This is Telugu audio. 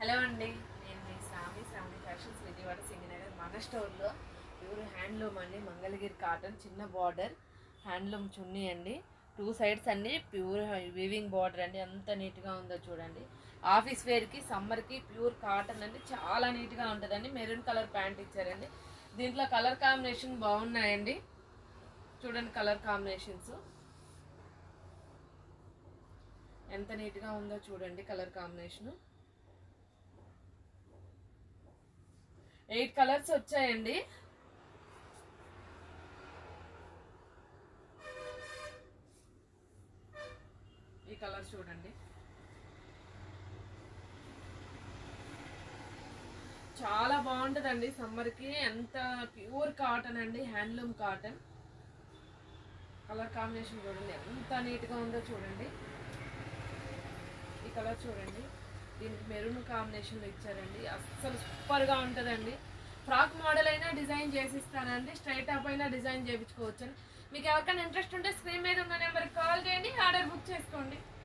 హలో అండి, నేను మీ శ్రావణి ఫ్యాషన్స్ విజయవాడ సింగనగర్ మన స్టోర్లో ప్యూర్ హ్యాండ్లూమ్ అండి. మంగళగిరి కాటన్ చిన్న బార్డర్ హ్యాండ్లూమ్ చున్నీ అండి. 2 సైడ్స్ అన్ని ప్యూర్ వీవింగ్ బార్డర్ అండి. ఎంత నీట్గా ఉందో చూడండి. ఆఫీస్ వేర్కి సమ్మర్కి ప్యూర్ కాటన్ అండి, చాలా నీట్గా ఉంటుందండి. మెరూన్ కలర్ ప్యాంట్ ఇచ్చారండి. దీంట్లో కలర్ కాంబినేషన్ బాగున్నాయండి. చూడండి కలర్ కాంబినేషన్స్ ఎంత నీట్గా ఉందో చూడండి. కలర్ కాంబినేషన్ 8 కలర్స్ వచ్చాయండి. ఈ కలర్ చూడండి, చాలా బాగుంటుందండి సమ్మర్కి. ఎంత ప్యూర్ కాటన్ అండి, హ్యాండ్లూమ్ కాటన్. కలర్ కాంబినేషన్ చూడండి ఎంత నీట్గా ఉందో చూడండి. ఈ కలర్ చూడండి, దీనికి మెరూన్ కాంబినేషన్లో ఇచ్చారండి. అస్సలు సూపర్గా ఉంటుందండి. ఫ్రాక్ మోడల్ అయినా డిజైన్ చేసిస్తానండి, స్ట్రైట్ అప్ అయినా డిజైన్ చేయించుకోవచ్చండి. మీకు ఎవరికైనా ఇంట్రెస్ట్ ఉంటే స్క్రీన్ మీద ఉన్న నెంబర్కి కాల్ చేయండి, ఆర్డర్ బుక్ చేసుకోండి.